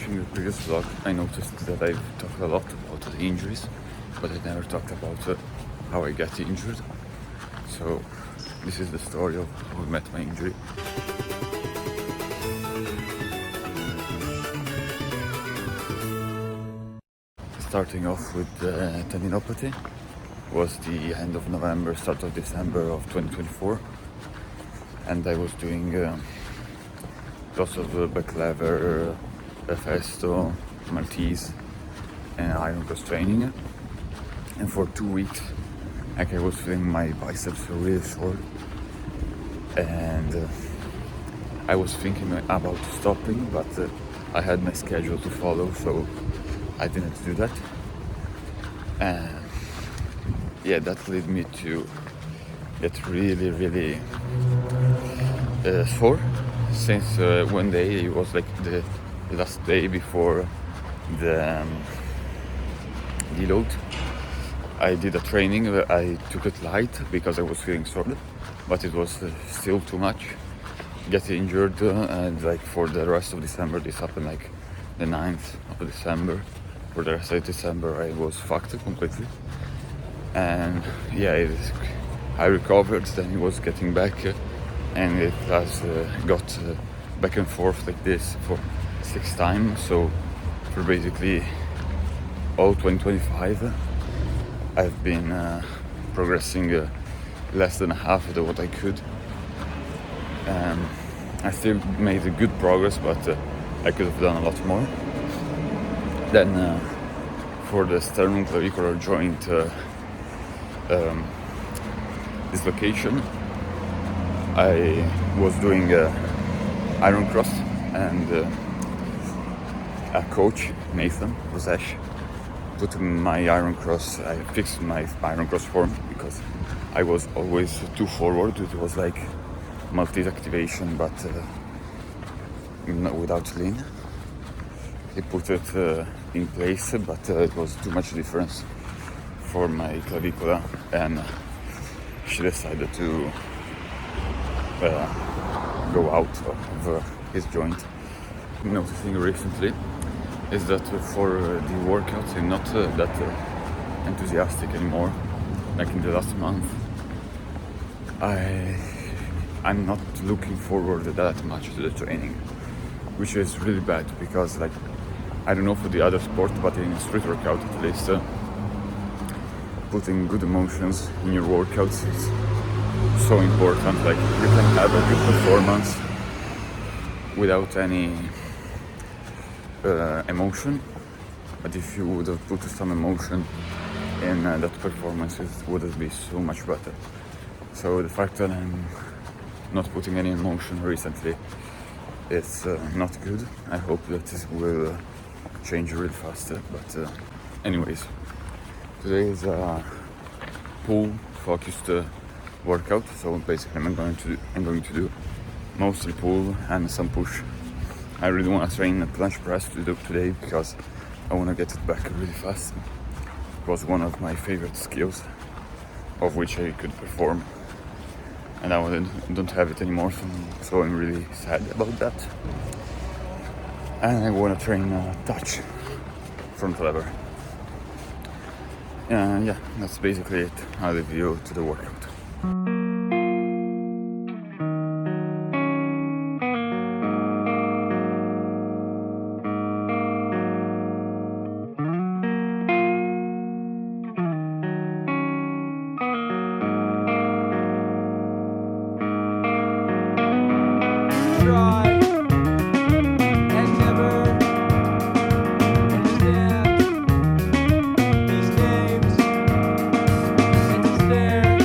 watching the previous vlog, I noticed that I've talked a lot about the injuries, but I never talked about how I got injured. So this is the story of how I met my injury. Starting off with tendinopathy was the end of November, start of December of 2024, and I was doing lots of back lever, festo, Maltese, and iron cross training. And for 2 weeks, like, I was feeling my biceps really sore, and I was thinking about stopping, but I had my schedule to follow, so I didn't do that. And yeah, that led me to get really sore, since one day it was like the last day before the deload. I did a training, I took it light because I was feeling sore, but it was still too much. Get injured, and like for the rest of December, this happened like the 9th of December. For the rest of December, I was fucked completely. And yeah, I recovered, then it was getting back, and it has got back and forth like this for 6 times. So for basically all 2025, I've been progressing less than half of what I could. I still made a good progress, but I could have done a lot more. Then for the sternoclavicular joint dislocation, I was doing iron cross, and a coach, Nathan Rosesh, put my iron cross. I fixed my iron cross form because I was always too forward. It was like Maltese activation, but without lean. He put it in place, but it was too much difference for my clavicula, and she decided to go out of his joint. Noticing recently is that for the workouts I'm not that enthusiastic anymore. Like in the last month, I'm not looking forward that much to the training, which is really bad, because like, I don't know for the other sport, but in street workout at least, putting good emotions in your workouts is so important. Like, you can have a good performance without any emotion, but if you would have put some emotion in that performance, it would have been so much better. So the fact that I'm not putting any emotion recently, it's not good. I hope that this will change really fast. But anyways, today is a pull focused workout. So basically, I'm going to do mostly pull and some push. I really want to train a planche press to do today because I want to get it back really fast. It was one of my favorite skills, of which I could perform, and I don't have it anymore, so I'm really sad about that. And I want to train touch front lever. Yeah, that's basically it. I'll leave you to the workout. Try and never understand these games, and to stare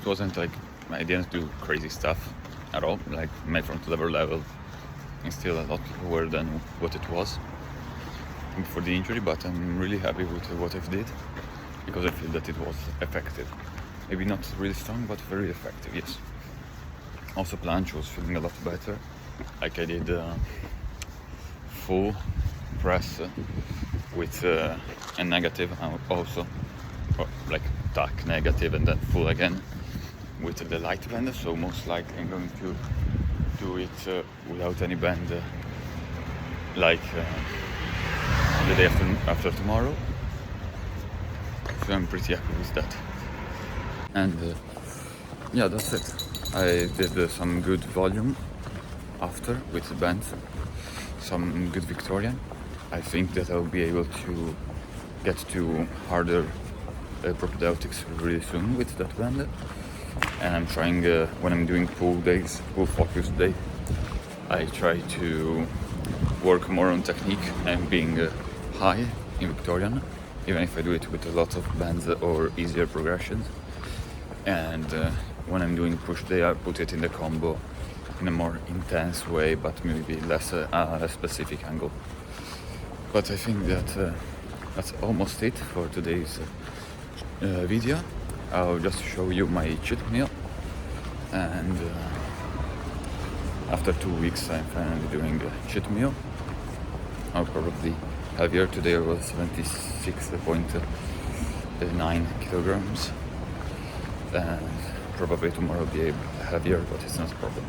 it wasn't like I didn't do crazy stuff at all. Like my front level is still a lot lower than what it was before the injury, but I'm really happy with what I did because I feel that it was effective. Maybe not really strong, but very effective, yes. Also planche was feeling a lot better. Like I did full press with a negative also, or like tack negative and then full again with the light band. So most likely I'm going to do it without any band like the day after tomorrow. So I'm pretty happy with that. And yeah, that's it. I did some good volume after with the bands, some good Victorian. I think that I'll be able to get to harder propedeutics really soon with that band. And I'm trying, when I'm doing pull days, pull focus day, I try to work more on technique and being high in Victorian, even if I do it with a lot of bands or easier progressions. And when I'm doing push day, I put it in the combo in a more intense way, but maybe less a specific angle. But I think that that's almost it for today's video. I'll just show you my cheat meal, and after 2 weeks I'm finally doing a cheat meal. I'll probably heavier. Today I was 76.9 kilograms, and probably tomorrow I'll be heavier, but it's not a problem.